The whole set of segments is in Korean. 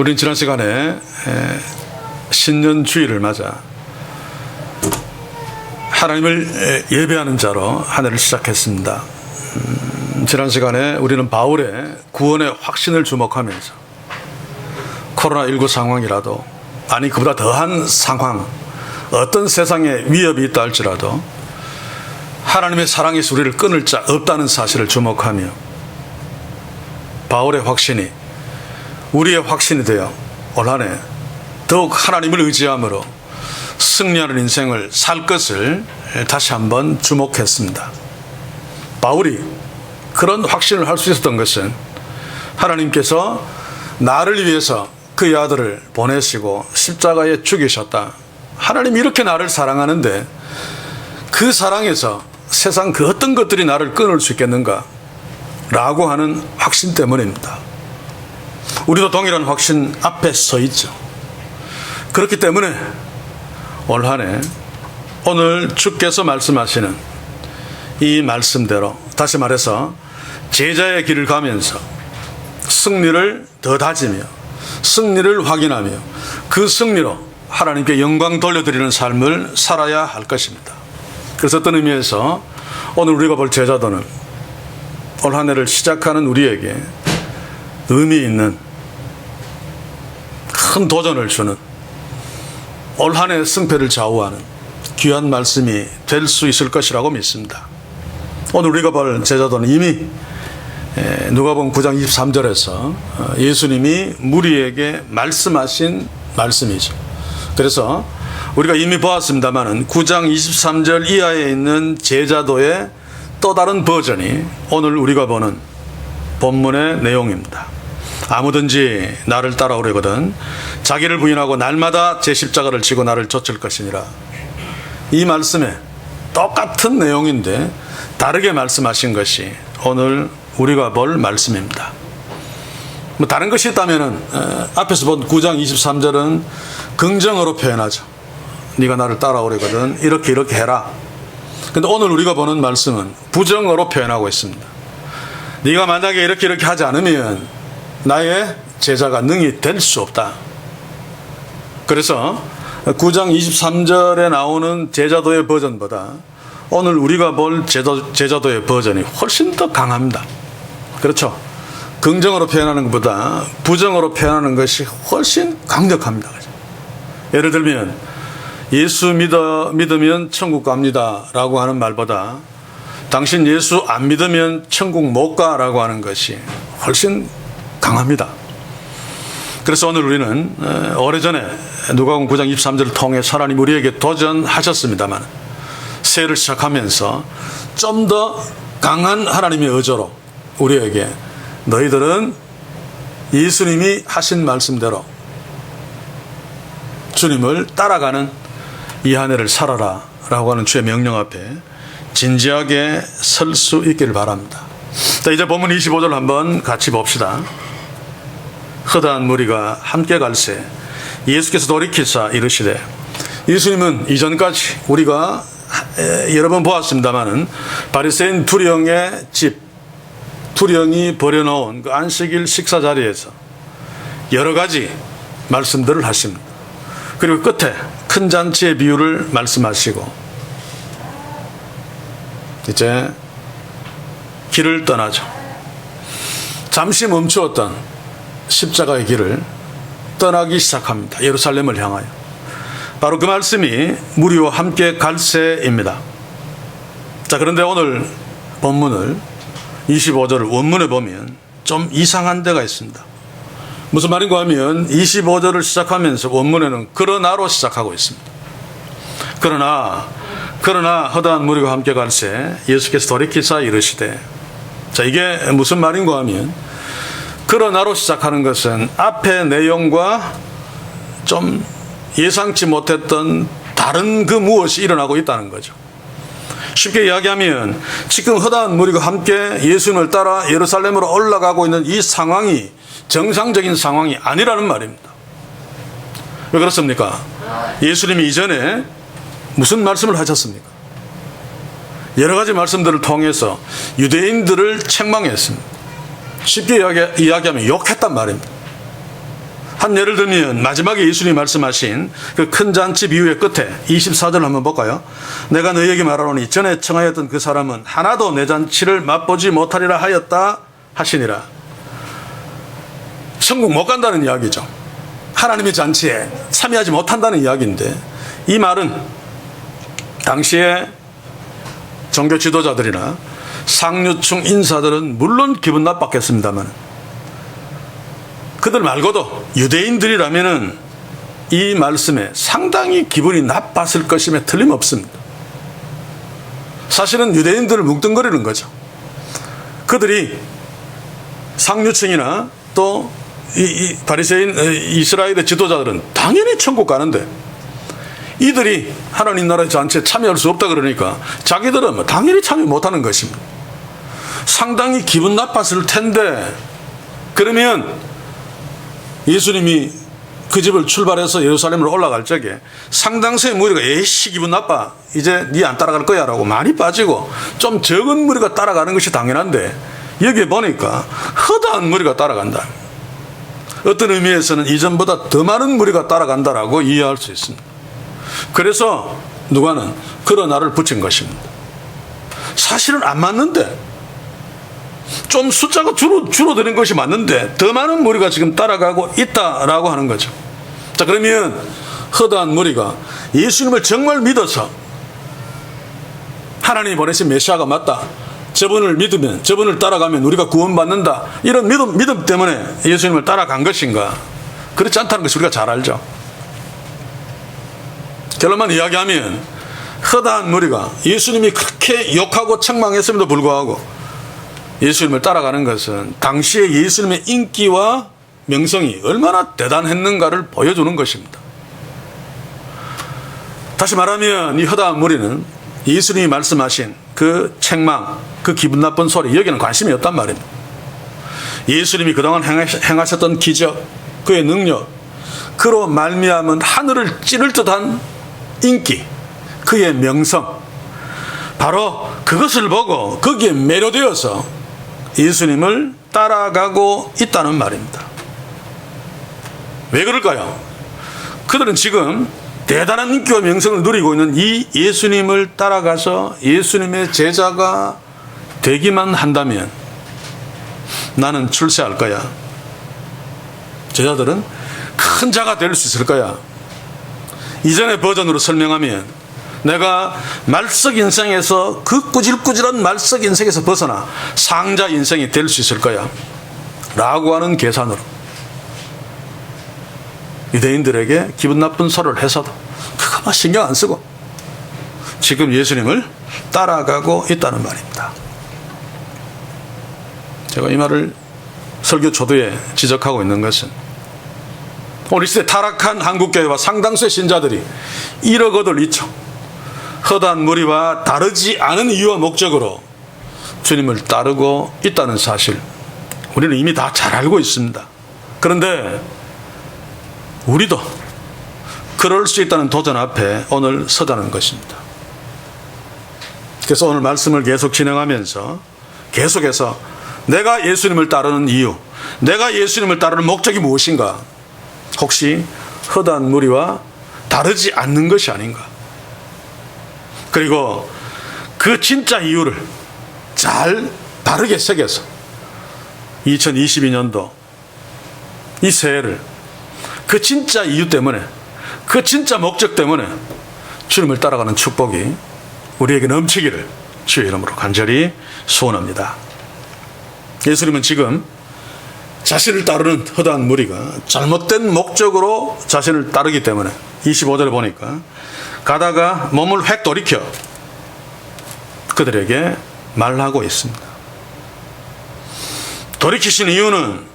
우린 지난 시간에 신년 주일을 맞아 하나님을 예배하는 자로 한 해를 시작했습니다. 지난 시간에 우리는 바울의 구원의 확신을 주목하면서 코로나19 상황이라도, 아니 그보다 더한 상황, 어떤 세상에 위협이 있다 할지라도 하나님의 사랑에서 우리를 끊을 자 없다는 사실을 주목하며 바울의 확신이 우리의 확신이 되어 올 한 해 더욱 하나님을 의지함으로 승리하는 인생을 살 것을 다시 한번 주목했습니다. 바울이 그런 확신을 할 수 있었던 것은 하나님께서 나를 위해서 그의 아들을 보내시고 십자가에 죽이셨다. 하나님이 이렇게 나를 사랑하는데 그 사랑에서 세상 그 어떤 것들이 나를 끊을 수 있겠는가? 라고 하는 확신 때문입니다. 우리도 동일한 확신 앞에 서 있죠. 그렇기 때문에 올 한 해 오늘 주께서 말씀하시는 이 말씀대로, 다시 말해서 제자의 길을 가면서 승리를 더 다지며 승리를 확인하며 그 승리로 하나님께 영광 돌려드리는 삶을 살아야 할 것입니다. 그래서 어떤 의미에서 오늘 우리가 볼 제자도는 올 한 해를 시작하는 우리에게 의미 있는 큰 도전을 주는, 올 한 해의 승패를 좌우하는 귀한 말씀이 될 수 있을 것이라고 믿습니다. 오늘 우리가 볼 제자도는 이미 누가복음 9장 23절에서 예수님이 무리에게 말씀하신 말씀이죠. 그래서 우리가 이미 보았습니다마는 9장 23절 이하에 있는 제자도의 또 다른 버전이 오늘 우리가 보는 본문의 내용입니다. 아무든지 나를 따라오려거든 자기를 부인하고 날마다 제 십자가를 지고 나를 좇을 것이니라. 이 말씀에 똑같은 내용인데 다르게 말씀하신 것이 오늘 우리가 볼 말씀입니다. 뭐 다른 것이 있다면은 앞에서 본 9장 23절은 긍정어로 표현하죠. 네가 나를 따라오려거든 이렇게 해라. 근데 오늘 우리가 보는 말씀은 부정어로 표현하고 있습니다. 네가 만약에 이렇게 하지 않으면 나의 제자가 능히 될 수 없다. 그래서 9장 23절에 나오는 제자도의 버전보다 오늘 우리가 볼 제자도의 버전이 훨씬 더 강합니다. 그렇죠? 긍정어로 표현하는 것보다 부정어로 표현하는 것이 훨씬 강력합니다. 예를 들면 예수 믿으면 천국 갑니다 라고 하는 말보다 당신 예수 안 믿으면 천국 못 가라고 하는 것이 훨씬 강합니다. 그래서 오늘 우리는 오래전에 누가복음 9장 23절을 통해 하나님 우리에게 도전하셨습니다만 새해를 시작하면서 좀 더 강한 하나님의 의조로 우리에게 너희들은 예수님이 하신 말씀대로 주님을 따라가는 이 한 해를 살아라 라고 하는 주의 명령 앞에 진지하게 설 수 있기를 바랍니다. 자, 이제 본문 25절 한번 같이 봅시다. 허다한 무리가 함께 갈새 예수께서 돌이키사 이르시되, 예수님은 이전까지 우리가 여러 번 보았습니다마는 바리새인 두령의 집, 두령이 버려놓은 그 안식일 식사 자리에서 여러 가지 말씀들을 하십니다. 그리고 끝에 큰 잔치의 비유를 말씀하시고 이제 길을 떠나죠. 잠시 멈추었던 십자가의 길을 떠나기 시작합니다. 예루살렘을 향하여. 바로 그 말씀이 무리와 함께 갈새입니다. 자, 그런데 오늘 본문을 25절을 원문에 보면 좀 이상한 데가 있습니다. 무슨 말인가 하면 25절을 시작하면서 원문에는 그러나로 시작하고 있습니다. 그러나 허다한 무리가 함께 갈새 예수께서 돌이키사 이르시되. 자, 이게 무슨 말인가 하면 그러나로 시작하는 것은 앞의 내용과 좀 예상치 못했던 다른 그 무엇이 일어나고 있다는 거죠. 쉽게 이야기하면 지금 허다한 무리가 함께 예수님을 따라 예루살렘으로 올라가고 있는 이 상황이 정상적인 상황이 아니라는 말입니다. 왜 그렇습니까? 예수님이 이전에 무슨 말씀을 하셨습니까? 여러 가지 말씀들을 통해서 유대인들을 책망했습니다. 쉽게 이야기하면 욕했단 말입니다. 한 예를 들면 마지막에 예수님이 말씀하신 그 큰 잔치 비유의 끝에 24절 한번 볼까요? 내가 너희에게 말하노니 전에 청하였던 그 사람은 하나도 내 잔치를 맛보지 못하리라 하였다 하시니라. 천국 못 간다는 이야기죠. 하나님의 잔치에 참여하지 못한다는 이야기인데, 이 말은 당시에 종교 지도자들이나 상류층 인사들은 물론 기분 나빴겠습니다만, 그들 말고도 유대인들이라면은 이 말씀에 상당히 기분이 나빴을 것임에 틀림없습니다. 사실은 유대인들을 뭉뚱거리는 거죠. 그들이 상류층이나 또 이 바리새인 이스라엘의 지도자들은 당연히 천국 가는데, 이들이 하나님 나라의 잔치에 참여할 수 없다 그러니까 자기들은 당연히 참여 못하는 것입니다. 상당히 기분 나빴을 텐데, 그러면 예수님이 그 집을 출발해서 예루살렘으로 올라갈 적에 상당수의 무리가 에이씨 기분 나빠, 이제 네 안 따라갈 거야 라고 많이 빠지고 좀 적은 무리가 따라가는 것이 당연한데, 여기에 보니까 허다한 무리가 따라간다. 어떤 의미에서는 이전보다 더 많은 무리가 따라간다라고 이해할 수 있습니다. 그래서 누가는 그러나를 붙인 것입니다. 사실은 안 맞는데, 좀 숫자가 줄어드는 것이 맞는데 더 많은 무리가 지금 따라가고 있다라고 하는 거죠. 자, 그러면 허다한 무리가 예수님을 정말 믿어서 하나님이 보내신 메시아가 맞다, 저분을 믿으면, 저분을 따라가면 우리가 구원받는다, 이런 믿음 때문에 예수님을 따라간 것인가? 그렇지 않다는 것을 우리가 잘 알죠. 결론만 이야기하면 허다한 무리가 예수님이 그렇게 욕하고 책망했음에도 불구하고 예수님을 따라가는 것은 당시에 예수님의 인기와 명성이 얼마나 대단했는가를 보여주는 것입니다. 다시 말하면 이 허다한 무리는 예수님이 말씀하신 그 책망, 그 기분 나쁜 소리, 여기는 관심이 없단 말입니다. 예수님이 그동안 행하셨던 기적, 그의 능력, 그로 말미암은 하늘을 찌를 듯한 인기, 그의 명성, 바로 그것을 보고 거기에 매료되어서 예수님을 따라가고 있다는 말입니다. 왜 그럴까요? 그들은 지금 대단한 인기와 명성을 누리고 있는 이 예수님을 따라가서 예수님의 제자가 되기만 한다면 나는 출세할 거야, 제자들은 큰 자가 될 수 있을 거야, 이전의 버전으로 설명하면 내가 말석 인생에서, 그 꾸질꾸질한 말석 인생에서 벗어나 상자 인생이 될 수 있을 거야 라고 하는 계산으로 유대인들에게 기분 나쁜 소리를 해서도 그거만 신경 안 쓰고 지금 예수님을 따라가고 있다는 말입니다. 제가 이 말을 설교 초두에 지적하고 있는 것은 오늘 시대 타락한 한국교회와 상당수의 신자들이 1억어들 2초 허다한 무리와 다르지 않은 이유와 목적으로 주님을 따르고 있다는 사실, 우리는 이미 다 잘 알고 있습니다. 그런데 우리도 그럴 수 있다는 도전 앞에 오늘 서자는 것입니다. 그래서 오늘 말씀을 계속 진행하면서 계속해서 내가 예수님을 따르는 이유, 내가 예수님을 따르는 목적이 무엇인가, 혹시 허다한 무리와 다르지 않는 것이 아닌가, 그리고 그 진짜 이유를 잘 바르게 새겨서 2022년도 이 새해를 그 진짜 이유 때문에, 그 진짜 목적 때문에 주님을 따라가는 축복이 우리에게 넘치기를 주의 이름으로 간절히 소원합니다. 예수님은 지금 자신을 따르는 허다한 무리가 잘못된 목적으로 자신을 따르기 때문에 25절에 보니까 가다가 몸을 획 돌이켜 그들에게 말하고 있습니다. 돌이키신 이유는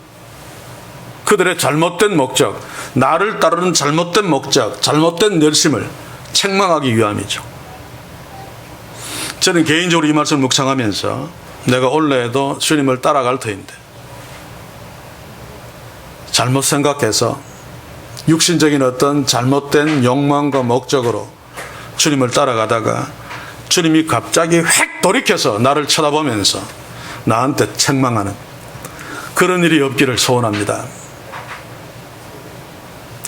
그들의 잘못된 목적, 나를 따르는 잘못된 목적, 잘못된 열심을 책망하기 위함이죠. 저는 개인적으로 이 말씀을 묵상하면서 내가 올해에도 주님을 따라갈 터인데 잘못 생각해서 육신적인 어떤 잘못된 욕망과 목적으로 주님을 따라가다가 주님이 갑자기 획 돌이켜서 나를 쳐다보면서 나한테 책망하는 그런 일이 없기를 소원합니다.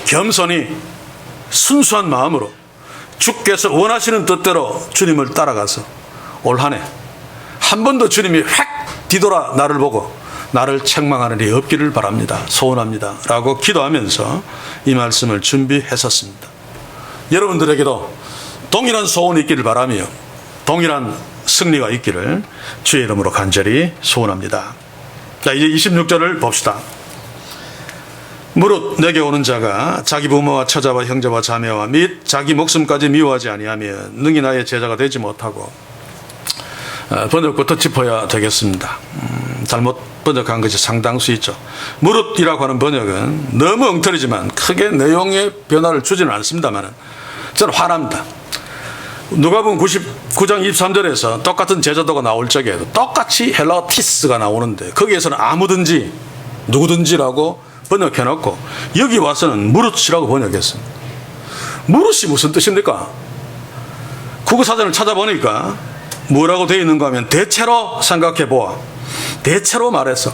겸손히 순수한 마음으로 주께서 원하시는 뜻대로 주님을 따라가서 올 한 해 한 번도 주님이 획 뒤돌아 나를 보고 나를 책망하는 일이 없기를 바랍니다. 소원합니다. 라고 기도하면서 이 말씀을 준비했었습니다. 여러분들에게도 동일한 소원이 있기를 바라며 동일한 승리가 있기를 주의 이름으로 간절히 소원합니다. 자, 이제 26절을 봅시다. 무릇 내게 오는 자가 자기 부모와 처자와 형제와 자매와 및 자기 목숨까지 미워하지 아니하면 능히 나의 제자가 되지 못하고, 번역부터 짚어야 되겠습니다. 잘못 번역한 것이 상당수 있죠. 무릇이라고 하는 번역은 너무 엉터리지만 크게 내용의 변화를 주지는 않습니다만 저는 화납니다. 누가복음 99장 23절에서 똑같은 제자도가 나올 적에도 똑같이 헬라어 티스가 나오는데 거기에서는 아무든지 누구든지라고 번역해놓고 여기 와서는 무릇이라고 번역했습니다. 무릇이 무슨 뜻입니까? 국어사전을 찾아보니까 뭐라고 되어 있는가 하면 대체로 생각해보아, 대체로 말해서.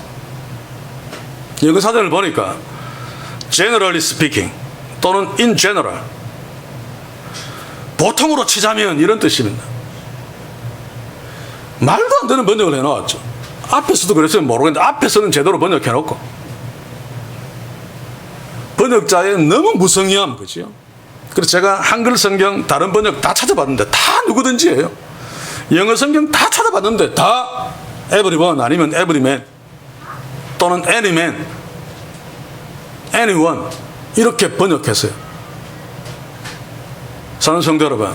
영어사전을 보니까 generally speaking 또는 in general, 보통으로 치자면 이런 뜻입니다. 말도 안 되는 번역을 해놓았죠. 앞에서도 그랬으면 모르겠는데 앞에서는 제대로 번역해놓고 번역자의 너무 무성의함, 그죠? 그래서 제가 한글 성경 다른 번역 다 찾아봤는데 다 누구든지예요. 영어 성경 다 찾아봤는데 다 everyone 아니면 everyman 또는 anyman, anyone 이렇게 번역했어요. 사랑하는 성도 여러분,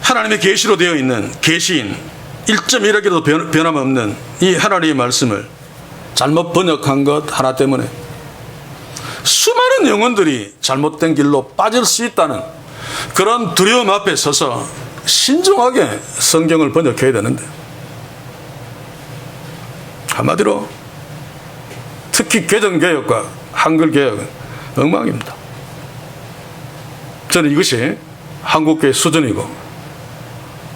하나님의 계시로 되어 있는 계시인 1.1억에도 변함없는 이 하나님의 말씀을 잘못 번역한 것 하나 때문에 수많은 영혼들이 잘못된 길로 빠질 수 있다는 그런 두려움 앞에 서서 신중하게 성경을 번역해야 되는데, 한마디로 특히 개정개혁과 한글개혁은 엉망입니다. 저는 이것이 한국교의 수준이고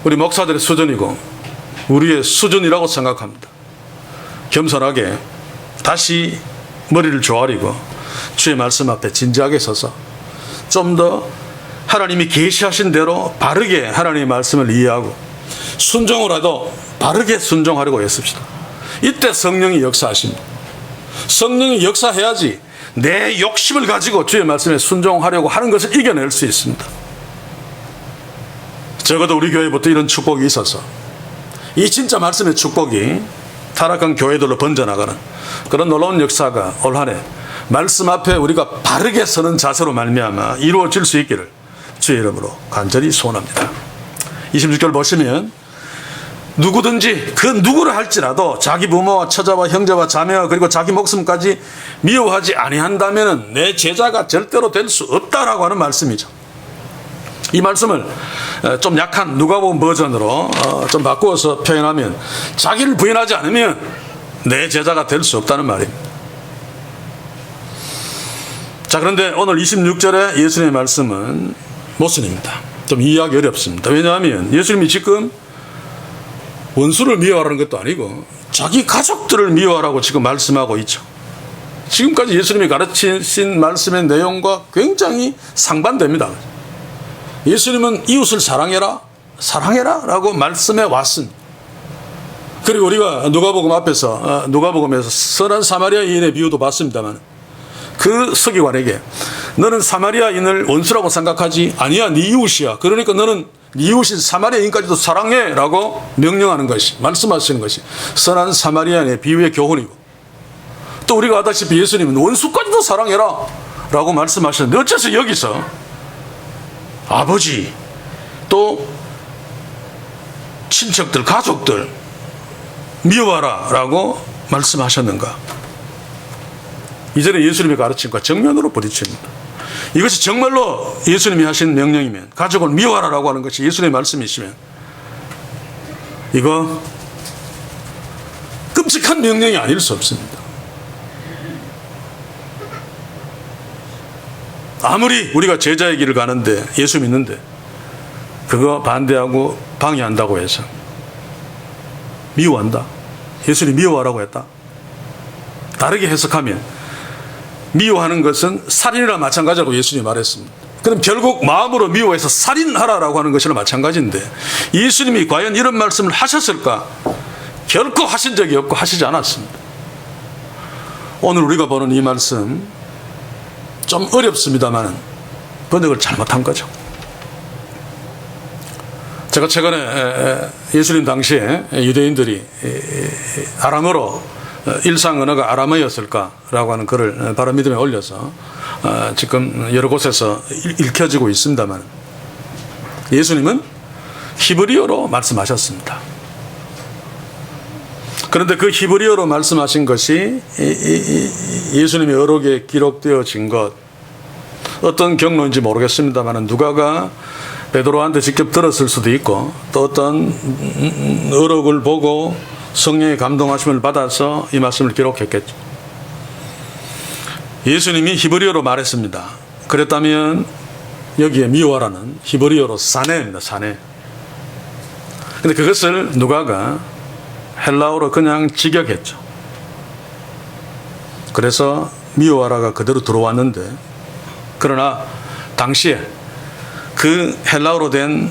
우리 목사들의 수준이고 우리의 수준이라고 생각합니다. 겸손하게 다시 머리를 조아리고 주의 말씀 앞에 진지하게 서서 좀 더 하나님이 계시하신 대로 바르게 하나님의 말씀을 이해하고 순종을 해도 바르게 순종하려고 애씁시다. 이때 성령이 역사하십니다. 성령이 역사해야지 내 욕심을 가지고 주의 말씀에 순종하려고 하는 것을 이겨낼 수 있습니다. 적어도 우리 교회부터 이런 축복이 있어서 이 진짜 말씀의 축복이 타락한 교회들로 번져나가는 그런 놀라운 역사가 올 한 해 말씀 앞에 우리가 바르게 서는 자세로 말미암아 이루어질 수 있기를 주의 이름으로 간절히 소원합니다. 26절 보시면 누구든지 그 누구를 할지라도 자기 부모와 처자와 형제와 자매와 그리고 자기 목숨까지 미워하지 아니한다면 내 제자가 절대로 될 수 없다라고 하는 말씀이죠. 이 말씀을 좀 약한 누가복음 버전으로 좀 바꾸어서 표현하면 자기를 부인하지 않으면 내 제자가 될 수 없다는 말입니다. 자, 그런데 오늘 26절에 예수님의 말씀은 모순입니다. 좀 이해하기 어렵습니다. 왜냐하면 예수님이 지금 원수를 미워하라는 것도 아니고 자기 가족들을 미워하라고 지금 말씀하고 있죠. 지금까지 예수님이 가르치신 말씀의 내용과 굉장히 상반됩니다. 예수님은 이웃을 사랑해라, 사랑해라 라고 말씀해 왔습니다. 그리고 우리가 누가복음에서 선한 사마리아인의 비유도 봤습니다만 그 서기관에게 너는 사마리아인을 원수라고 생각하지 아니야, 네 이웃이야. 그러니까 너는 네 이웃인 사마리아인까지도 사랑해 라고 명령하는 것이, 말씀하시는 것이 선한 사마리아인의 비유의 교훈이고, 또 우리가 알다시피 예수님은 원수까지도 사랑해라 라고 말씀하셨는데 어째서 여기서 아버지 또 친척들, 가족들 미워하라 라고 말씀하셨는가? 이전에 예수님이 가르친 것과 정면으로 부딪힙니다. 이것이 정말로 예수님이 하신 명령이면, 가족을 미워하라 라고 하는 것이 예수님의 말씀이시면 이거 끔찍한 명령이 아닐 수 없습니다. 아무리 우리가 제자의 길을 가는데, 예수 믿는데 그거 반대하고 방해한다고 해서 미워한다, 예수님 미워하라고 했다, 다르게 해석하면 미워하는 것은 살인이나 마찬가지라고 예수님이 말했습니다. 그럼 결국 마음으로 미워해서 살인하라라고 하는 것이나 마찬가지인데 예수님이 과연 이런 말씀을 하셨을까? 결코 하신 적이 없고 하시지 않았습니다. 오늘 우리가 보는 이 말씀 좀 어렵습니다만 번역을 잘못한 거죠. 제가 최근에 예수님 당시에 유대인들이 아람어로 일상 언어가 아람어였을까라고 하는 글을 바른믿음에 올려서 지금 여러 곳에서 읽혀지고 있습니다만 예수님은 히브리어로 말씀하셨습니다. 그런데 그 히브리어로 말씀하신 것이 예수님의 어록에 기록되어진 것 어떤 경로인지 모르겠습니다만 누가가 베드로한테 직접 들었을 수도 있고 또 어떤 어록을 보고 성령의 감동하심을 받아서 이 말씀을 기록했겠죠. 예수님이 히브리어로 말했습니다. 그랬다면 여기에 미워하라는 히브리어로 사네입니다. 사네. 근데 그것을 누가가 헬라어로 그냥 직역했죠. 그래서 미워하라가 그대로 들어왔는데 그러나 당시에 그 헬라어로 된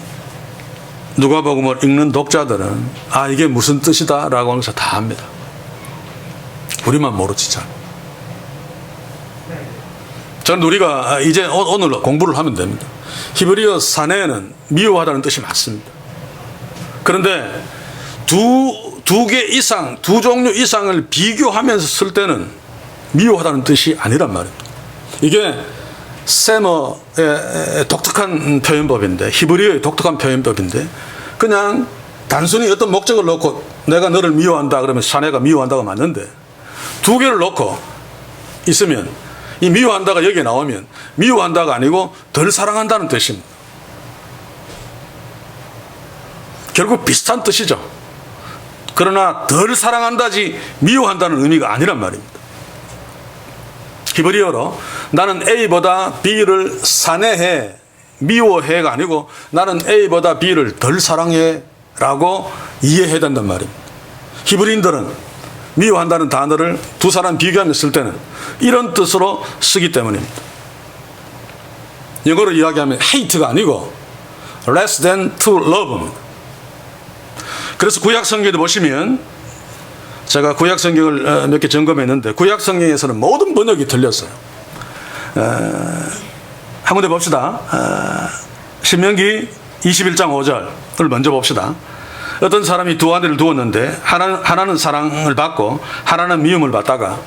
누가복음을 읽는 독자들은 이게 무슨 뜻이다 라고 하면서 다 합니다. 우리만 모르지 잘. 저는 우리가 이제 오늘 공부를 하면 됩니다. 히브리어 사네는 미워하다는 뜻이 맞습니다. 그런데 두 개 이상, 두 종류 이상을 비교하면서 쓸 때는 미워하다는 뜻이 아니란 말입니다. 이게 세머의 독특한 표현법인데 히브리어의 독특한 표현법인데 그냥 단순히 어떤 목적을 놓고 내가 너를 미워한다 그러면 사내가 미워한다가 맞는데 두 개를 놓고 있으면 이 미워한다가 여기에 나오면 미워한다가 아니고 덜 사랑한다는 뜻입니다. 결국 비슷한 뜻이죠. 그러나 덜 사랑한다지 미워한다는 의미가 아니란 말입니다. 히브리어로 나는 A보다 B를 사내해 미워해가 아니고 나는 A보다 B를 덜 사랑해 라고 이해해야 된단 말입니다. 히브리인들은 미워한다는 단어를 두 사람 비교하며 쓸 때는 이런 뜻으로 쓰기 때문입니다. 영어로 이야기하면 hate가 아니고 less than to love입니다. 그래서 구약성경에 보시면 제가 구약성경을 몇 개 점검했는데 구약성경에서는 모든 번역이 틀렸어요. 한 군데 봅시다. 신명기 21장 5절을 먼저 봅시다. 어떤 사람이 두 아내를 두었는데 하나는 사랑을 받고 하나는 미움을 받다가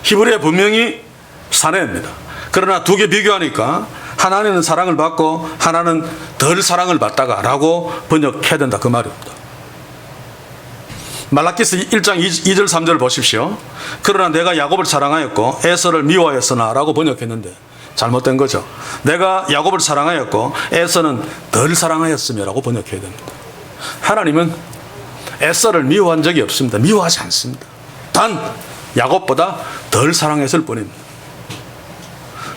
히브리에 분명히 사내입니다. 그러나 두 개 비교하니까 하나는 사랑을 받고 하나는 덜 사랑을 받다가 라고 번역해야 된다 그 말입니다. 말라기서 1장 2절 3절 보십시오. 그러나 내가 야곱을 사랑하였고 에서를 미워하였으나 라고 번역했는데 잘못된 거죠. 내가 야곱을 사랑하였고 에서는 덜 사랑하였으며 라고 번역해야 됩니다. 하나님은 에서를 미워한 적이 없습니다. 미워하지 않습니다. 단 야곱보다 덜 사랑했을 뿐입니다.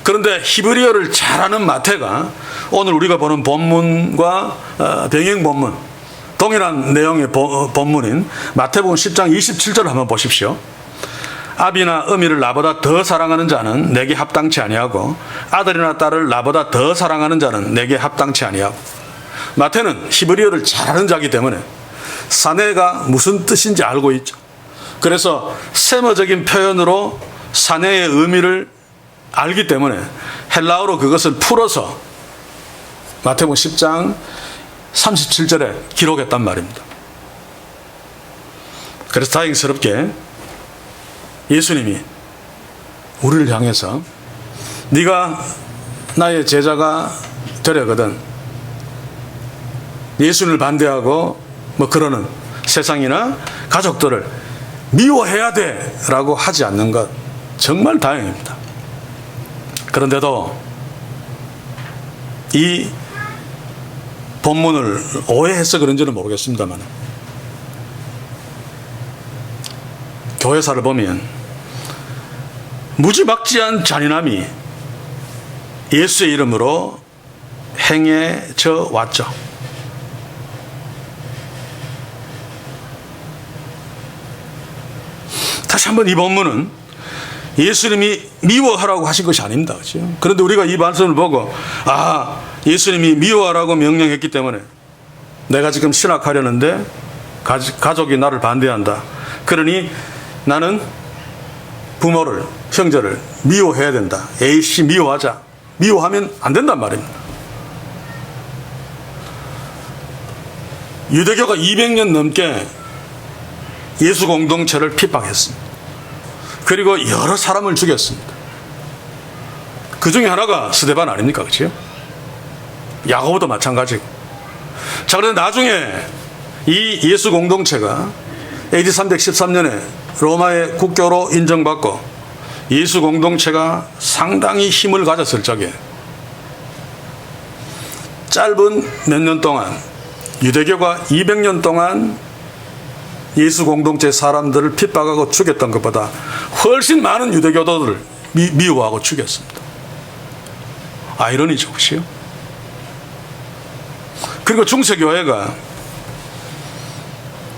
그런데 히브리어를 잘하는 마태가 오늘 우리가 보는 본문과 병행 본문 동일한 내용의 본문인 마태복음 10장 27절을 한번 보십시오. 아비나 어미를 나보다 더 사랑하는 자는 내게 합당치 아니하고 아들이나 딸을 나보다 더 사랑하는 자는 내게 합당치 아니하고. 마태는 히브리어를 잘하는 자이기 때문에 사내가 무슨 뜻인지 알고 있죠. 그래서 세머적인 표현으로 사내의 의미를 알기 때문에 헬라어로 그것을 풀어서 마태복음 10장 37절에 기록했단 말입니다. 그래서 다행스럽게 예수님이 우리를 향해서 네가 나의 제자가 되려거든 예수님을 반대하고 그러는 세상이나 가족들을 미워해야 돼 라고 하지 않는 것 정말 다행입니다. 그런데도 이 본문을 오해해서 그런지는 모르겠습니다만 교회사를 보면 무지막지한 잔인함이 예수의 이름으로 행해져 왔죠. 다시 한번 이 본문은 예수님이 미워하라고 하신 것이 아닙니다. 그렇죠? 그런데 우리가 이 말씀을 보고 예수님이 미워하라고 명령했기 때문에 내가 지금 신학하려는데 가족이 나를 반대한다. 그러니 나는 부모를, 형제를 미워해야 된다. 에이씨 미워하자. 미워하면 안 된단 말입니다. 유대교가 200년 넘게 예수 공동체를 핍박했습니다. 그리고 여러 사람을 죽였습니다. 그 중에 하나가 스데반 아닙니까? 그렇죠? 야고보도 마찬가지고. 자, 그런데 나중에 이 예수 공동체가 AD 313년에 로마의 국교로 인정받고 예수 공동체가 상당히 힘을 가졌을 적에 짧은 몇 년 동안 유대교가 200년 동안 예수 공동체 사람들을 핍박하고 죽였던 것보다 훨씬 많은 유대교도들을 미워하고 죽였습니다. 아이러니죠, 그렇죠? 그리고 중세교회가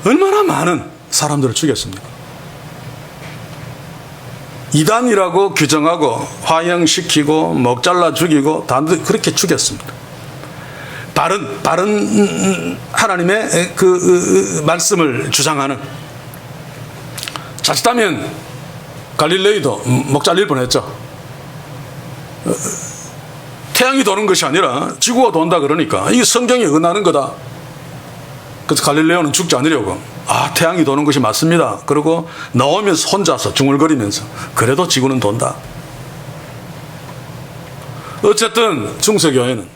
얼마나 많은 사람들을 죽였습니까? 이단이라고 규정하고 화형시키고 목 잘라 죽이고 그렇게 죽였습니다. 바른 하나님의 그 말씀을 주장하는, 자칫하면 갈릴레이도 목 잘릴 뻔했죠. 태양이 도는 것이 아니라 지구가 돈다 그러니까 이게 성경에 어긋나는 거다. 그래서 갈릴레오는 죽지 않으려고 태양이 도는 것이 맞습니다. 그리고 나오면서 혼자서 중얼거리면서 그래도 지구는 돈다. 어쨌든 중세교회는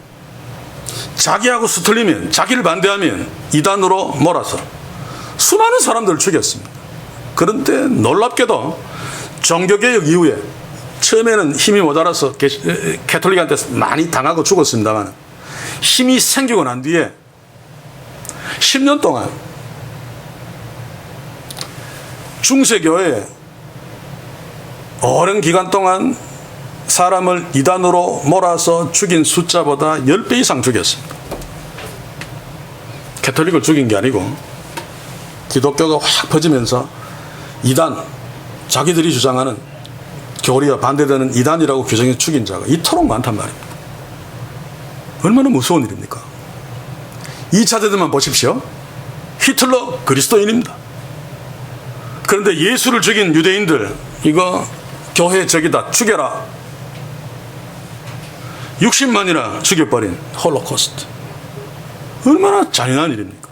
자기하고 수틀리면, 자기를 반대하면 이단으로 몰아서 수많은 사람들을 죽였습니다. 그런데 놀랍게도 종교개혁 이후에 처음에는 힘이 모자라서 캐톨릭한테 많이 당하고 죽었습니다만 힘이 생기고 난 뒤에 10년 동안 중세교회에 오랜 기간 동안 사람을 이단으로 몰아서 죽인 숫자보다 10배 이상 죽였습니다. 캐톨릭을 죽인 게 아니고 기독교가 확 퍼지면서 이단, 자기들이 주장하는 교리와 반대되는 이단이라고 규정해 죽인 자가 이토록 많단 말입니다. 얼마나 무서운 일입니까? 2차 대전만 보십시오. 히틀러 그리스도인입니다. 그런데 예수를 죽인 유대인들, 이거 교회 적이다, 죽여라. 60만이나 죽여버린 홀로코스트. 얼마나 잔인한 일입니까?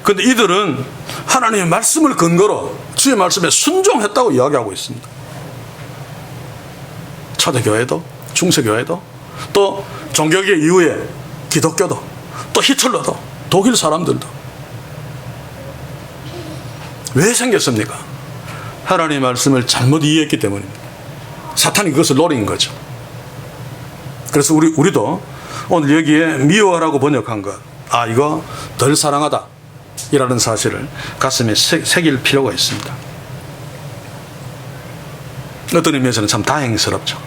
그런데 이들은 하나님의 말씀을 근거로 주의 말씀에 순종했다고 이야기하고 있습니다. 초대교회도, 중세교회도, 또 종교개혁 이후에 기독교도, 또 히틀러도, 독일 사람들도. 왜 생겼습니까? 하나님의 말씀을 잘못 이해했기 때문입니다. 사탄이 그것을 노린 거죠. 그래서 우리도 오늘 여기에 미워하라고 번역한 것, 이거 덜 사랑하다 이라는 사실을 가슴에 새길 필요가 있습니다. 어떤 의미에서는 참 다행스럽죠.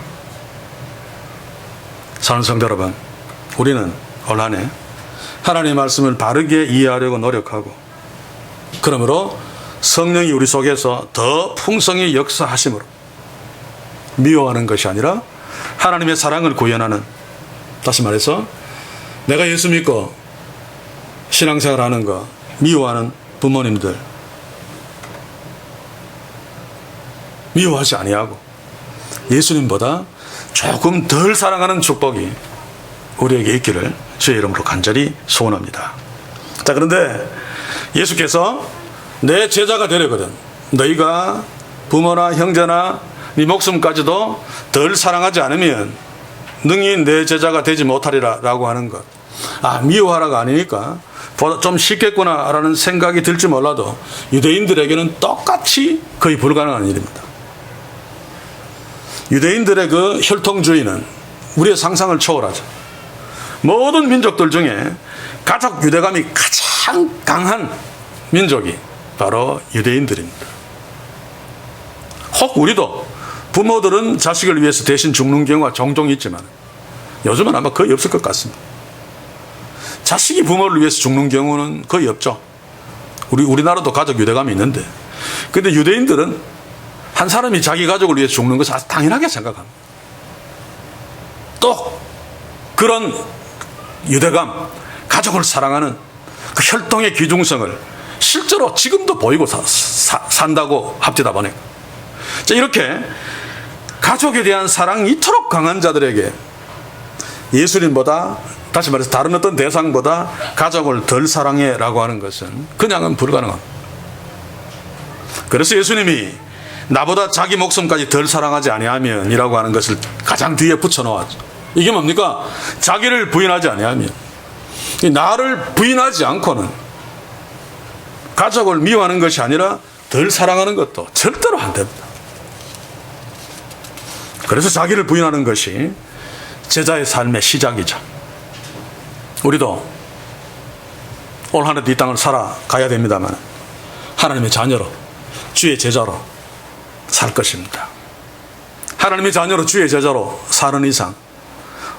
사랑하는 성도 여러분, 우리는 올 한 해 하나님의 말씀을 바르게 이해하려고 노력하고, 그러므로 성령이 우리 속에서 더 풍성히 역사하심으로 미워하는 것이 아니라 하나님의 사랑을 구현하는, 다시 말해서 내가 예수 믿고 신앙생활 하는 거 미워하는 부모님들 미워하지 아니하고 예수님보다 조금 덜 사랑하는 축복이 우리에게 있기를 주의 이름으로 간절히 소원합니다. 자, 그런데 예수께서 내 제자가 되려거든 너희가 부모나 형제나 네 목숨까지도 덜 사랑하지 않으면 능히 내 제자가 되지 못하리라 라고 하는 것. 미워하라가 아니니까 좀 쉽겠구나 라는 생각이 들지 몰라도 유대인들에게는 똑같이 거의 불가능한 일입니다. 유대인들의 그 혈통주의는 우리의 상상을 초월하죠. 모든 민족들 중에 가족 유대감이 가장 강한 민족이 바로 유대인들입니다. 혹 우리도 부모들은 자식을 위해서 대신 죽는 경우가 종종 있지만 요즘은 아마 거의 없을 것 같습니다. 자식이 부모를 위해서 죽는 경우는 거의 없죠. 우리나라도 가족 유대감이 있는데, 근데 유대인들은 한 사람이 자기 가족을 위해 죽는 것을 아주 당연하게 생각합니다. 또 그런 유대감, 가족을 사랑하는 그 혈통의 귀중성을 실제로 지금도 보이고 산다고 합디다 보니까. 자, 이렇게 가족에 대한 사랑이 이토록 강한 자들에게 예수님보다, 다시 말해서 다른 어떤 대상보다 가족을 덜 사랑해라고 하는 것은 그냥은 불가능합니다. 그래서 예수님이 나보다 자기 목숨까지 덜 사랑하지 아니하면 이라고 하는 것을 가장 뒤에 붙여놓았죠. 이게 뭡니까? 자기를 부인하지 아니하면, 나를 부인하지 않고는 가족을 미워하는 것이 아니라 덜 사랑하는 것도 절대로 안 됩니다. 그래서 자기를 부인하는 것이 제자의 삶의 시작이죠. 우리도 올 한 해도 이 땅을 살아가야 됩니다만 하나님의 자녀로, 주의 제자로 살 것입니다. 하나님의 자녀로 주의 제자로 사는 이상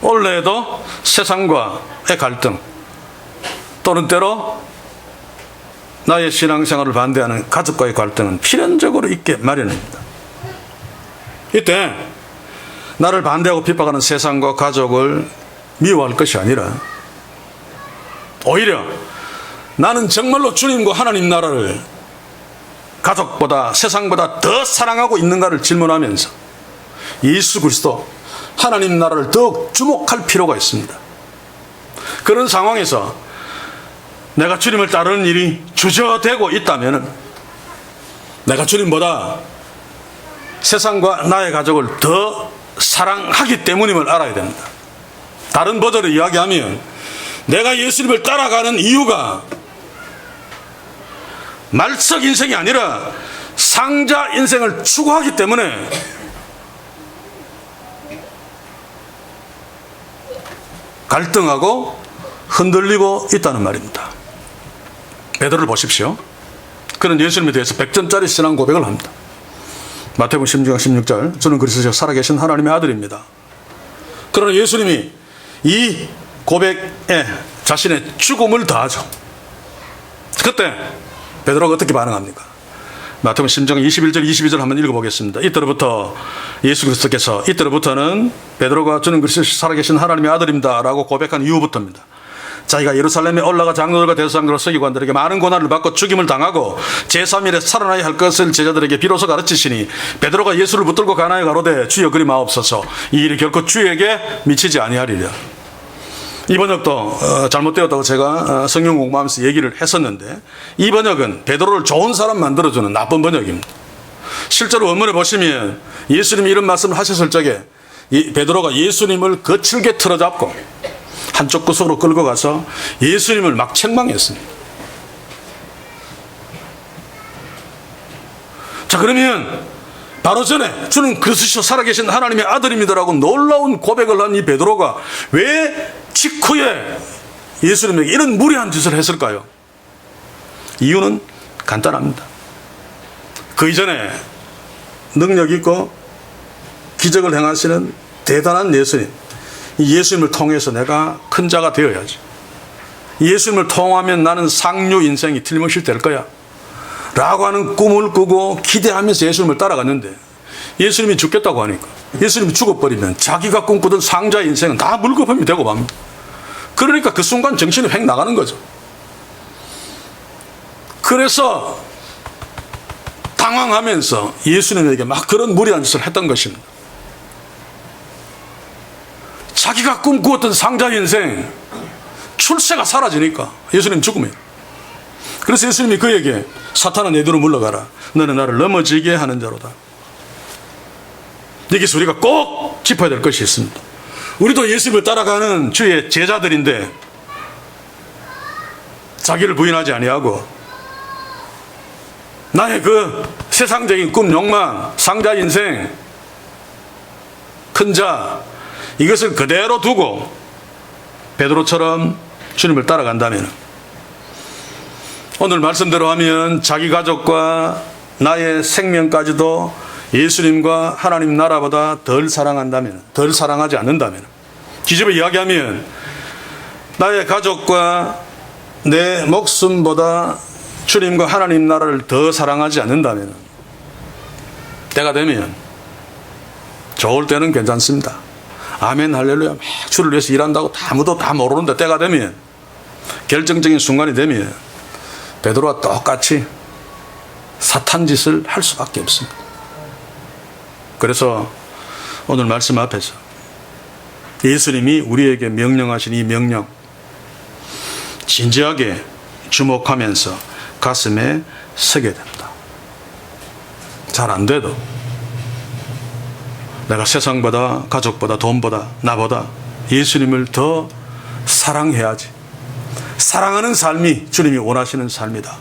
원래도 세상과의 갈등, 또는 때로 나의 신앙생활을 반대하는 가족과의 갈등은 필연적으로 있게 마련입니다. 이때 나를 반대하고 핍박하는 세상과 가족을 미워할 것이 아니라 오히려 나는 정말로 주님과 하나님 나라를 가족보다, 세상보다 더 사랑하고 있는가를 질문하면서 예수 그리스도 하나님 나라를 더욱 주목할 필요가 있습니다. 그런 상황에서 내가 주님을 따르는 일이 주저되고 있다면 내가 주님보다 세상과 나의 가족을 더 사랑하기 때문임을 알아야 됩니다. 다른 버전으로 이야기하면 내가 예수님을 따라가는 이유가 말석 인생이 아니라 상자 인생을 추구하기 때문에 갈등하고 흔들리고 있다는 말입니다. 베드로를 보십시오. 그는 예수님에 대해서 100점짜리 신앙 고백을 합니다. 마태복음 16장 16절, 저는 그리스도시요 살아계신 하나님의 아들입니다. 그러나 예수님이 이 고백에 자신의 죽음을 더하죠. 그때 베드로가 어떻게 반응합니까? 마태복음 16장 21절 22절 한번 읽어보겠습니다. 이때로부터 예수 그리스도께서, 이때로부터는 베드로가 저는 그리스도시 살아계신 하나님의 아들입니다 라고 고백한 이후부터입니다. 자기가 예루살렘에 올라가 장로들과 대제사장들과 서기관들에게 많은 고난을 받고 죽임을 당하고 제3일에 살아나야 할 것을 제자들에게 비로소 가르치시니 베드로가 예수를 붙들고 가나에 가로되 주여 그리 마옵소서, 이 일이 결코 주에게 미치지 아니하리라. 이 번역도 잘못되었다고 제가 성경 공부하면서 얘기를 했었는데, 이 번역은 베드로를 좋은 사람 만들어주는 나쁜 번역입니다. 실제로 원문에 보시면 예수님이 이런 말씀을 하셨을 적에 베드로가 예수님을 거칠게 틀어잡고 한쪽 구석으로 끌고 가서 예수님을 막 책망했습니다. 자, 그러면 바로 전에 주는 그리스도 살아계신 하나님의 아들입니다라고 놀라운 고백을 한 이 베드로가 왜 직후에 예수님에게 이런 무례한 짓을 했을까요? 이유는 간단합니다. 그 이전에 능력 있고 기적을 행하시는 대단한 예수님, 이 예수님을 통해서 내가 큰 자가 되어야지, 예수님을 통하면 나는 상류 인생이 틀림없이 될 거야 라고 하는 꿈을 꾸고 기대하면서 예수님을 따라갔는데, 예수님이 죽겠다고 하니까, 예수님이 죽어버리면 자기가 꿈꾸던 상자 인생은 다 물거품이 되고 맙니다. 그러니까 그 순간 정신이 획 나가는 거죠. 그래서 당황하면서 예수님에게 막 그런 무리한 짓을 했던 것입니다. 자기가 꿈꾸었던 상자 인생, 출세가 사라지니까 예수님 죽으면. 그래서 예수님이 그에게 사탄아 내 뒤로 물러가라, 너는 나를 넘어지게 하는 자로다. 여기서 우리가 꼭 짚어야 될 것이 있습니다. 우리도 예수님을 따라가는 주의 제자들인데 자기를 부인하지 아니하고 나의 그 세상적인 꿈, 욕망, 상자 인생, 큰 자, 이것을 그대로 두고 베드로처럼 주님을 따라간다면, 오늘 말씀대로 하면 자기 가족과 나의 생명까지도 예수님과 하나님 나라보다 덜 사랑한다면, 덜 사랑하지 않는다면, 뒤집어 이야기하면 나의 가족과 내 목숨보다 주님과 하나님 나라를 더 사랑하지 않는다면, 때가 되면, 좋을 때는 괜찮습니다. 아멘 할렐루야 막 주를 위해서 일한다고 아무도 다 모르는데 때가 되면, 결정적인 순간이 되면 베드로와 똑같이 사탄 짓을 할 수밖에 없습니다. 그래서 오늘 말씀 앞에서 예수님이 우리에게 명령하신 이 명령 진지하게 주목하면서 가슴에 새게 됩니다. 잘 안 돼도 내가 세상보다, 가족보다, 돈보다, 나보다 예수님을 더 사랑해야지, 사랑하는 삶이 주님이 원하시는 삶이다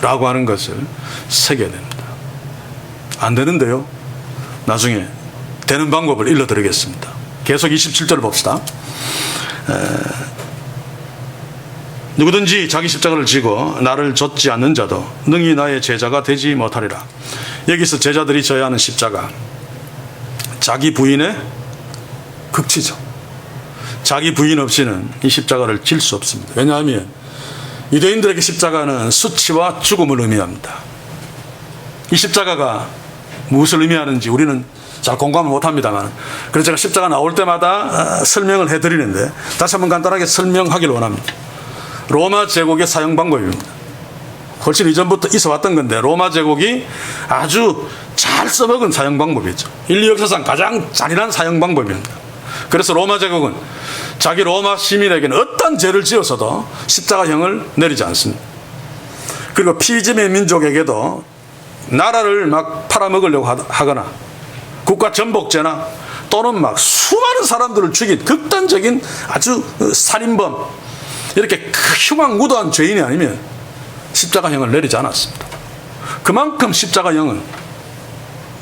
라고 하는 것을 새게 됩니다. 안 되는데요, 나중에 되는 방법을 일러드리겠습니다. 계속 27절 봅시다. 누구든지 자기 십자가를 지고 나를 좇지 않는 자도 능히 나의 제자가 되지 못하리라. 여기서 제자들이 져야 하는 십자가, 자기 부인의 극치죠. 자기 부인 없이는 이 십자가를 질 수 없습니다. 왜냐하면 유대인들에게 십자가는 수치와 죽음을 의미합니다. 이 십자가가 무엇을 의미하는지 우리는 잘 공감을 못합니다만, 그래서 제가 십자가 나올 때마다 설명을 해드리는데 다시 한번 간단하게 설명하기를 원합니다. 로마 제국의 사용 방법입니다. 훨씬 이전부터 있어 왔던 건데 로마 제국이 아주 잘 써먹은 사용 방법이죠. 인류 역사상 가장 잔인한 사용 방법입니다. 그래서 로마 제국은 자기 로마 시민에게는 어떤 죄를 지어서도 십자가형을 내리지 않습니다. 그리고 피지의 민족에게도 나라를 막 팔아먹으려고 하거나 국가 전복죄나 또는 막 수많은 사람들을 죽인 극단적인 아주 살인범, 이렇게 흉악무도한 죄인이 아니면 십자가형을 내리지 않았습니다. 그만큼 십자가형은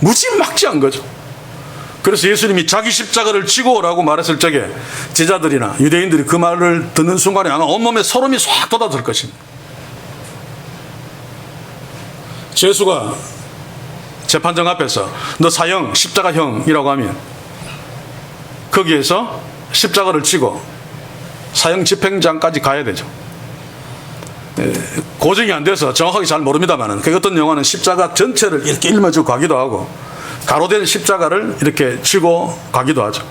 무지막지한 거죠. 그래서 예수님이 자기 십자가를 지고 오라고 말했을 적에 제자들이나 유대인들이 그 말을 듣는 순간에 아마 온몸에 소름이 싹 돋아들 것입니다. 죄수가 재판장 앞에서 너 사형, 십자가형이라고 하면 거기에서 십자가를 지고 사형 집행장까지 가야 되죠. 고증이 안 돼서 정확하게 잘 모릅니다만, 그 어떤 영화는 십자가 전체를 이렇게 일머지고 가기도 하고 가로된 십자가를 이렇게 지고 가기도 하죠.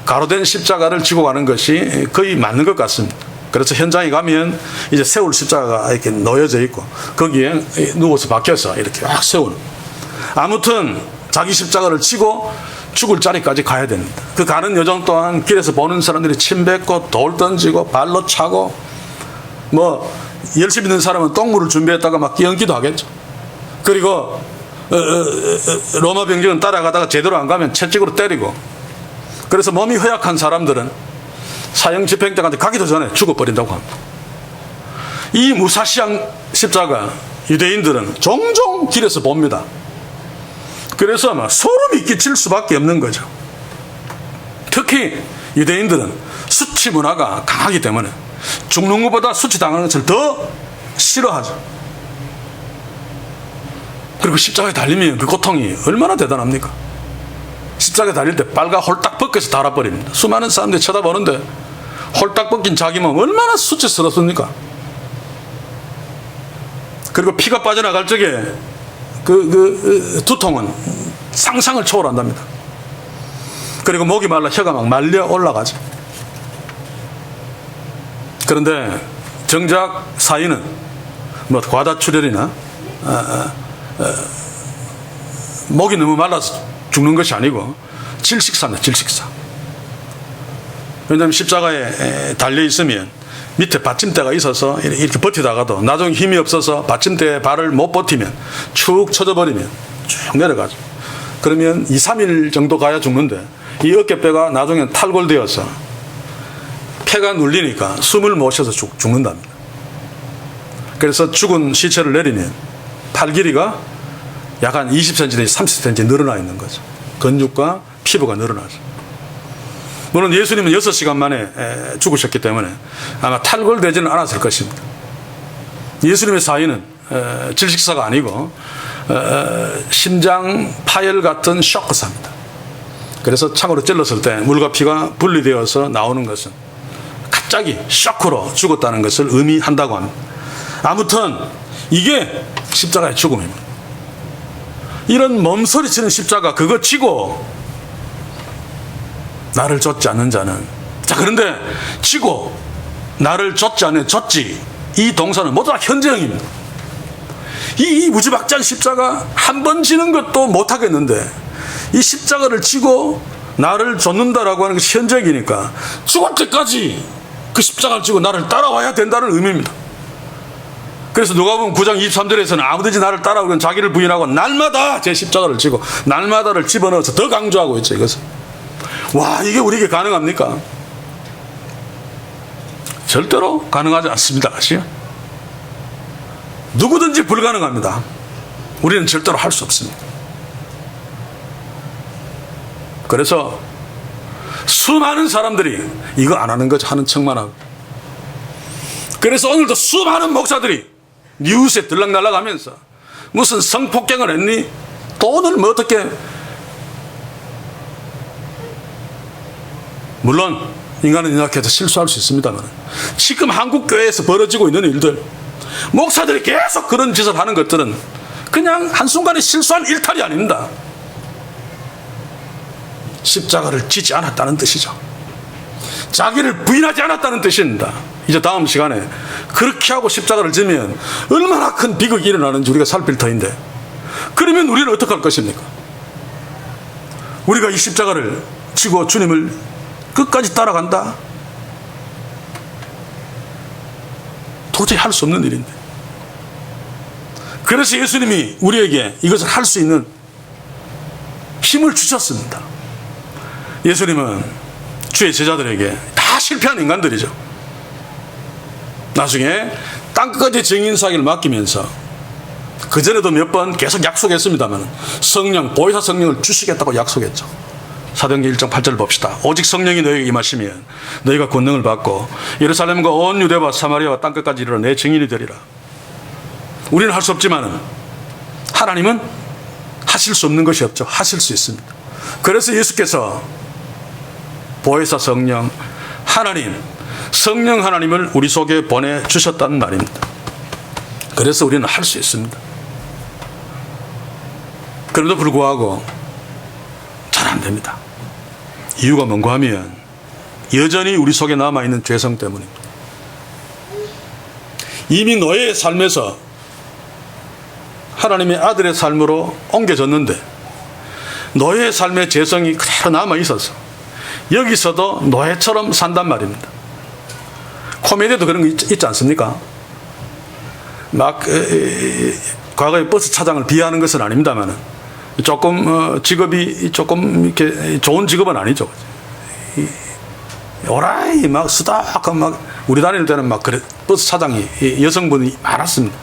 가로된 십자가를 지고 가는 것이 거의 맞는 것 같습니다. 그래서 현장에 가면 이제 세울 십자가가 이렇게 놓여져 있고 거기에 누워서 박혀서 이렇게 막 세우는, 아무튼 자기 십자가를 지고 죽을 자리까지 가야 됩니다. 그 가는 여정 동안 길에서 보는 사람들이 침 뱉고 돌 던지고 발로 차고, 뭐 열심히 있는 사람은 똥물을 준비했다가 막 끼얹기도 하겠죠. 그리고 로마 병정은 따라가다가 제대로 안 가면 채찍으로 때리고, 그래서 몸이 허약한 사람들은 사형 집행장까지 가기도 전에 죽어버린다고 합니다. 이 무사시한 십자가 유대인들은 종종 길에서 봅니다. 그래서 아마 소름이 끼칠 수밖에 없는 거죠. 특히 유대인들은 수치 문화가 강하기 때문에 죽는 것보다 수치당하는 것을 더 싫어하죠. 그리고 십자가에 달리면 그 고통이 얼마나 대단합니까? 십자가에 달릴 때 빨가 홀딱 벗겨서 달아버립니다. 수많은 사람들이 쳐다보는데 홀딱 벗긴 자기 몸 얼마나 수치스럽습니까? 그리고 피가 빠져나갈 적에 그 두통은 상상을 초월한답니다. 그리고 목이 말라 혀가 막 말려 올라가죠. 그런데 정작 사인은 뭐 과다출혈이나 목이 너무 말라서 죽는 것이 아니고 질식사입니다. 질식사. 왜냐하면 십자가에 달려 있으면 밑에 받침대가 있어서 이렇게 버티다가도 나중에 힘이 없어서 받침대에 발을 못 버티면 축 쳐져버리면 쭉 내려가죠. 그러면 2, 3일 정도 가야 죽는데 이 어깨뼈가 나중에 탈골되어서 폐가 눌리니까 숨을 못 쉬어서 죽는답니다. 그래서 죽은 시체를 내리면 팔 길이가 약 한 20cm 내지 30cm 늘어나 있는 거죠. 근육과 피부가 늘어나죠. 물론 예수님은 6시간 만에 죽으셨기 때문에 아마 탈골되지는 않았을 것입니다. 예수님의 사인은 질식사가 아니고 심장 파열 같은 쇼크사입니다. 그래서 창으로 찔렀을 때 물과 피가 분리되어서 나오는 것은 갑자기 쇼크로 죽었다는 것을 의미한다고 합니다. 아무튼 이게 십자가의 죽음입니다. 이런 몸서리치는 십자가 그거 치고 나를 좇지 않는 자는, 자 그런데 치고 나를 좇지 않는 좇지, 이 동사는 모두 다 현재형입니다. 이 무지막지한 십자가 한 번 지는 것도 못하겠는데 이 십자가를 지고 나를 좇는다라고 하는 것이 현재이니까 죽을 때까지 그 십자가를 지고 나를 따라와야 된다는 의미입니다. 그래서 누가복음 9장 23절에서는 아무든지 나를 따라오면 자기를 부인하고 날마다 제 십자가를 지고, 날마다를 집어넣어서 더 강조하고 있죠. 이것은 와, 이게 우리에게 가능합니까? 절대로 가능하지 않습니다. 아시죠? 누구든지 불가능합니다. 우리는 절대로 할 수 없습니다. 그래서 수많은 사람들이 이거 안 하는 거지 하는 척만 하고, 그래서 오늘도 수많은 목사들이 뉴스에 들락날락하면서 무슨 성폭행을 했니? 또 오늘 뭐 어떻게, 물론 인간은 연약해서 실수할 수 있습니다만 지금 한국 교회에서 벌어지고 있는 일들, 목사들이 계속 그런 짓을 하는 것들은 그냥 한순간에 실수한 일탈이 아닙니다. 십자가를 지지 않았다는 뜻이죠. 자기를 부인하지 않았다는 뜻입니다. 이제 다음 시간에 그렇게 하고 십자가를 지면 얼마나 큰 비극이 일어나는지 우리가 살필 터인데, 그러면 우리는 어떻게 할 것입니까? 우리가 이 십자가를 지고 주님을 끝까지 따라간다? 도저히 할 수 없는 일인데. 그래서 예수님이 우리에게 이것을 할 수 있는 힘을 주셨습니다. 예수님은 주의 제자들에게 다 실패한 인간들이죠. 나중에 땅끝까지 증인사기를 맡기면서 그전에도 몇 번 계속 약속했습니다만 성령, 보혜사 성령을 주시겠다고 약속했죠. 사도행전 1장 8절을 봅시다. 오직 성령이 너희에게 임하시면 너희가 권능을 받고 예루살렘과 온 유대와 사마리아와 땅끝까지 이르러 내 증인이 되리라. 우리는 할 수 없지만 하나님은 하실 수 없는 것이 없죠. 하실 수 있습니다. 그래서 예수께서 보혜사 성령, 하나님, 성령 하나님을 우리 속에 보내주셨다는 말입니다. 그래서 우리는 할 수 있습니다. 그럼에도 불구하고 잘 안 됩니다. 이유가 뭔가 하면 여전히 우리 속에 남아있는 죄성 때문입니다. 이미 너의 삶에서 하나님의 아들의 삶으로 옮겨졌는데 너의 삶의 죄성이 그대로 남아있어서 여기서도 노예처럼 산단 말입니다. 코미디에도 그런 거 있지 않습니까? 막 과거의 버스 차장을 비하하는 것은 아닙니다만 조금 직업이 조금 이렇게 좋은 직업은 아니죠. 오라이 막 수다하고 막 우리 다닐 때는 막 그래, 버스 차장이 여성분이 많았습니다.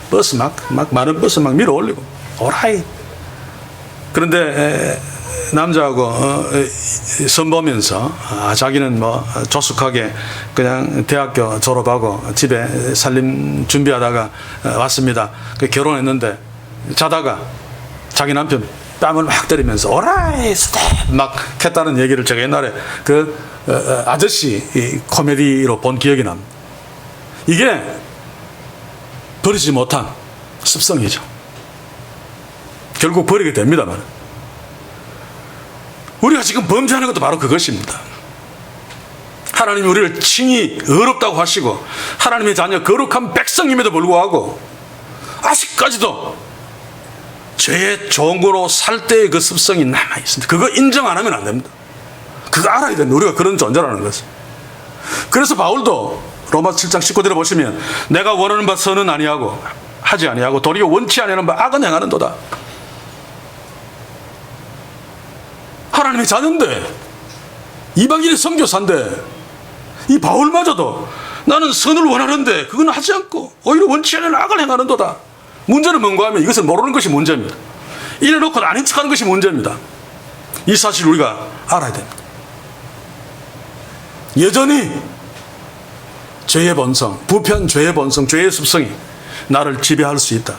버스 막 많은 버스 막 밀어 올리고 오라이. 그런데 남자하고 선보면서 자기는 뭐 조숙하게 그냥 대학교 졸업하고 집에 살림 준비하다가 왔습니다. 결혼했는데 자다가 자기 남편 뺨을 막 때리면서 오라이 스텝 막 했다는 얘기를 제가 옛날에 그 아저씨 코미디로 본 기억이 납니다. 이게 버리지 못한 습성이죠. 결국 버리게 됩니다만 우리가 지금 범죄하는 것도 바로 그것입니다. 하나님이 우리를 칭히 의롭다고 하시고 하나님의 자녀 거룩한 백성임에도 불구하고 아직까지도 죄의 종으로 살 때의 그 습성이 남아있습니다. 그거 인정 안 하면 안 됩니다. 그거 알아야 됩니다. 우리가 그런 존재라는 것을. 그래서 바울도 로마서 7장 19절에 보시면 내가 원하는 바 선은 아니하고 하지 아니하고 도리어 원치 아니하는 바 악은 행하는도다. 하나님의 자녀인데 이방인의 선교사인데 이 바울마저도 나는 선을 원하는데 그건 하지 않고 오히려 원치 않는 악을 행하는도다. 문제는 뭔가 하면 이것을 모르는 것이 문제입니다. 이래놓고 아닌 척하는 것이 문제입니다. 이 사실을 우리가 알아야 됩니다. 여전히 죄의 본성, 부패한 죄의 본성, 죄의 습성이 나를 지배할 수 있다.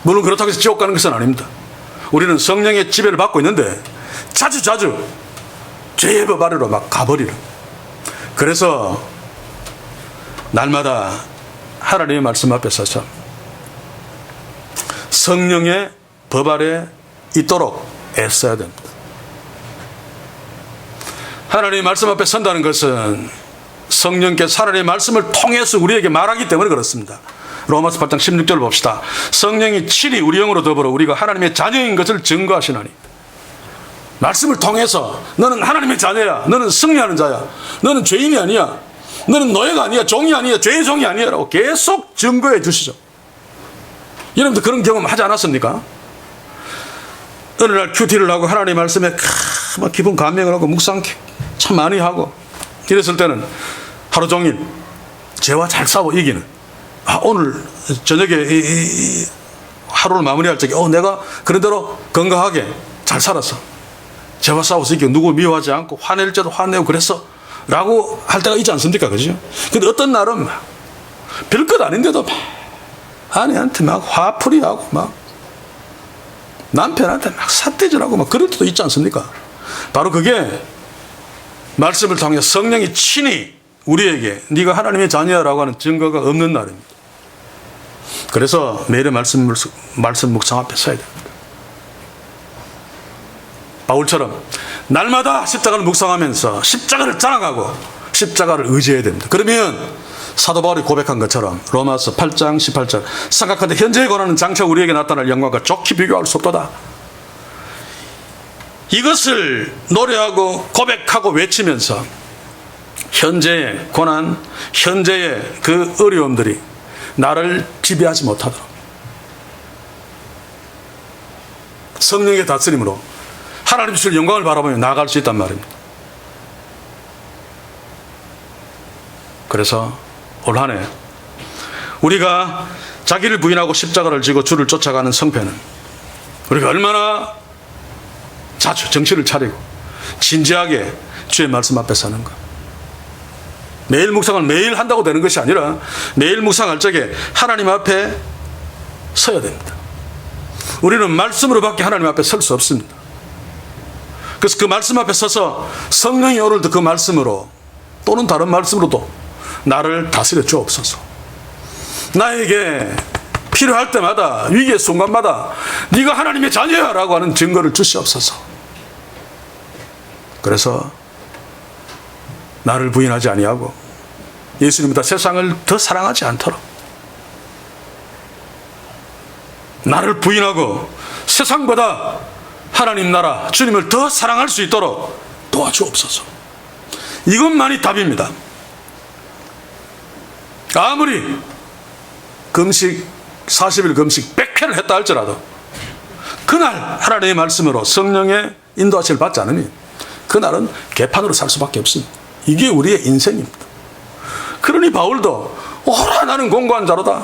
물론 그렇다고 해서 지옥 가는 것은 아닙니다. 우리는 성령의 지배를 받고 있는데 자주 죄의 법 아래로 막 가버리는. 그래서 날마다 하나님의 말씀 앞에 서서 성령의 법 아래 있도록 애써야 됩니다. 하나님의 말씀 앞에 선다는 것은 성령께서 하나님의 말씀을 통해서 우리에게 말하기 때문에 그렇습니다. 로마서 8장 16절 봅시다. 성령이 친히 우리 영으로 더불어 우리가 하나님의 자녀인 것을 증거하시나니. 말씀을 통해서 너는 하나님의 자녀야, 너는 승리하는 자야, 너는 죄인이 아니야, 너는 노예가 아니야, 종이 아니야, 죄의 종이 아니야 라고 계속 증거해 주시죠. 여러분도 그런 경험 하지 않았습니까? 어느 날 큐티를 하고 하나님의 말씀에 기분 감명을 하고 묵상 참 많이 하고 이랬을 때는 하루 종일 죄와 잘 싸워 이기는, 오늘 저녁에 하루를 마무리할 적에 내가 그런대로 건강하게 잘 살았어, 죄와 싸워서 이기고 누구 미워하지 않고 화낼 때도 화내고 그랬어 라고 할 때가 있지 않습니까? 그죠? 근데 어떤 날은 별것 아닌데도 막 아내한테 막 화풀이하고 막 남편한테 막 삿대질하고 막 그럴 때도 있지 않습니까? 바로 그게 말씀을 통해 성령이 친히 우리에게 네가 하나님의 자녀라고 하는 증거가 없는 날입니다. 그래서 매일의 말씀 묵상 앞에 서야 됩니다. 바울처럼 날마다 십자가를 묵상하면서 십자가를 자랑하고 십자가를 의지해야 됩니다. 그러면 사도 바울이 고백한 것처럼 로마서 8장 18절 생각하되 현재의 권한은 장차 우리에게 나타날 영광과 좋게 비교할 수 없도다. 이것을 노래하고 고백하고 외치면서 현재의 고난, 현재의 그 어려움들이 나를 지배하지 못하도록 성령의 다스림으로 하나님 주실 영광을 바라보며 나아갈 수 있단 말입니다. 그래서 올 한 해 우리가 자기를 부인하고 십자가를 지고 주를 쫓아가는 성패는 우리가 얼마나 자주 정신을 차리고 진지하게 주의 말씀 앞에 서는가. 매일 묵상을 매일 한다고 되는 것이 아니라 매일 묵상할 적에 하나님 앞에 서야 됩니다. 우리는 말씀으로밖에 하나님 앞에 설 수 없습니다. 그래서 그 말씀 앞에 서서 성령이 오늘도 그 말씀으로 또는 다른 말씀으로도 나를 다스려 주옵소서. 나에게 필요할 때마다 위기의 순간마다 네가 하나님의 자녀야 라고 하는 증거를 주시옵소서. 그래서 나를 부인하지 아니하고 예수님보다 세상을 더 사랑하지 않도록 나를 부인하고 세상보다 하나님 나라 주님을 더 사랑할 수 있도록 도와주옵소서. 이것만이 답입니다. 아무리 금식 40일 금식 100회를 했다 할지라도 그날 하나님의 말씀으로 성령의 인도하심을 받지 않으면 그날은 개판으로 살 수밖에 없습니다. 이게 우리의 인생입니다. 그러니 바울도 오라 나는 공고한 자로다.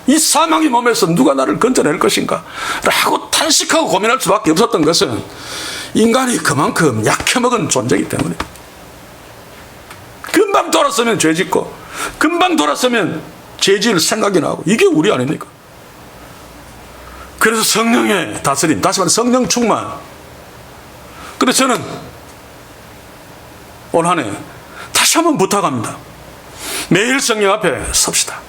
이 사망의 몸에서 누가 나를 건져낼 것인가 라고 탄식하고 고민할 수밖에 없었던 것은 인간이 그만큼 약해먹은 존재이기 때문에 금방 돌았으면 죄짓고 금방 돌았으면 죄지을 생각이 나고 이게 우리 아닙니까? 그래서 성령의 다스림, 다시 말해 성령 충만. 그래서 저는 올 한 해 다시 한번 부탁합니다. 매일 성령 앞에 섭시다.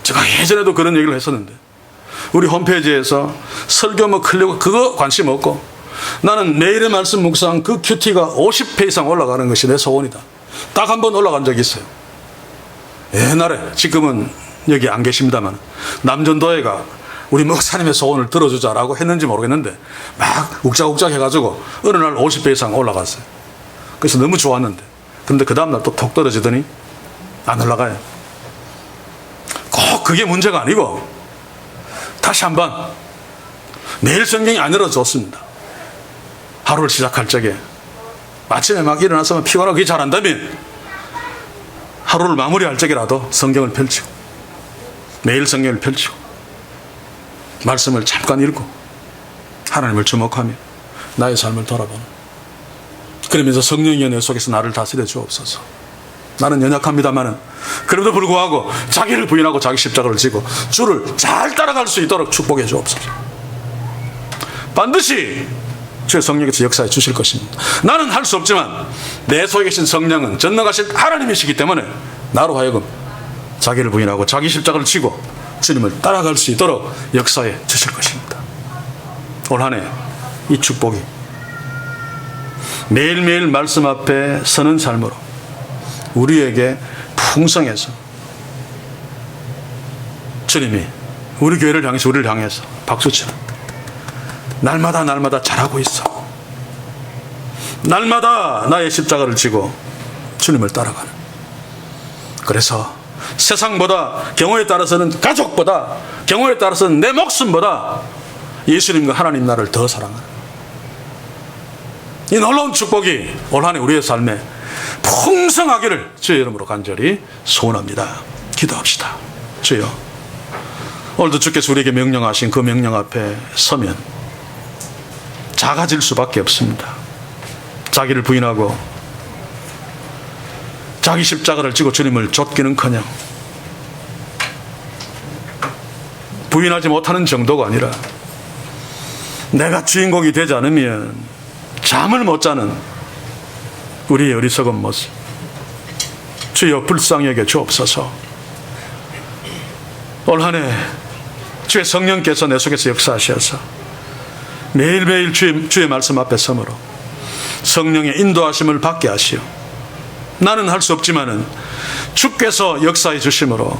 제가 예전에도 그런 얘기를 했었는데 우리 홈페이지에서 설교 뭐 클리고 그거 관심 없고 나는 매일의 말씀 묵상 그 큐티가 50회 이상 올라가는 것이 내 소원이다. 딱 한 번 올라간 적이 있어요. 옛날에, 지금은 여기 안 계십니다만 남전도회가 우리 목사님의 소원을 들어주자라고 했는지 모르겠는데 막 욱작욱작 해가지고 어느 날 50회 이상 올라갔어요. 그래서 너무 좋았는데 그런데 그 다음날 또 톡 떨어지더니 안 올라가요. 꼭 그게 문제가 아니고 다시 한번 매일 성경이 안 열어줬습니다. 하루를 시작할 적에 아침에 막 일어나서 피곤하고 그게 잘 안다면 하루를 마무리할 적이라도 성경을 펼치고 매일 성경을 펼치고 말씀을 잠깐 읽고 하나님을 주목하며 나의 삶을 돌아보는, 그러면서 성령의 연애 속에서 나를 다스려 주옵소서. 나는 연약합니다마는 그럼에도 불구하고 자기를 부인하고 자기 십자가를 지고 주를 잘 따라갈 수 있도록 축복해 주옵소서. 반드시 주의 성령께서 역사해 주실 것입니다. 나는 할 수 없지만 내 속에 계신 성령은 전능하신 하나님이시기 때문에 나로 하여금 자기를 부인하고 자기 십자가를 지고 주님을 따라갈 수 있도록 역사해 주실 것입니다. 올 한 해 이 축복이 매일매일 말씀 앞에 서는 삶으로 우리에게 풍성해서 주님이 우리 교회를 향해서 우리를 향해서 박수치는 날마다 잘하고 있어. 날마다 나의 십자가를 지고 주님을 따라가는. 그래서 세상보다, 경우에 따라서는 가족보다, 경우에 따라서는 내 목숨보다 예수님과 하나님 나를 더 사랑하는 이 놀라운 축복이 올 한 해 우리의 삶에 풍성하기를 주의 이름으로 간절히 소원합니다. 기도합시다. 주여, 오늘도 주께서 우리에게 명령하신 그 명령 앞에 서면 작아질 수밖에 없습니다. 자기를 부인하고 자기 십자가를 지고 주님을 쫓기는커녕 부인하지 못하는 정도가 아니라 내가 주인공이 되지 않으면 잠을 못 자는 우리의 어리석은 모습, 주여 불쌍히 여겨 주옵소서. 올 한 해 주의 성령께서 내 속에서 역사하셔서 매일매일 주의 말씀 앞에 서므로 성령의 인도하심을 받게 하시오. 나는 할 수 없지만은 주께서 역사해 주심으로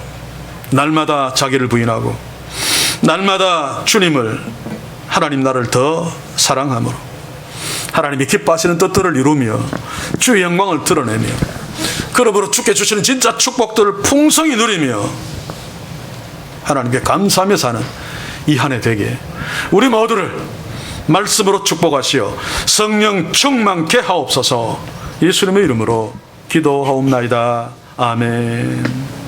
날마다 자기를 부인하고 날마다 주님을, 하나님 나를 더 사랑함으로 하나님이 기뻐하시는 뜻들을 이루며 주의 영광을 드러내며 그러므로 주께 주시는 진짜 축복들을 풍성히 누리며 하나님께 감사하며 사는 이 한 해 되게 우리 모두를 말씀으로 축복하시어 성령 충만케 하옵소서. 예수님의 이름으로 기도하옵나이다. 아멘.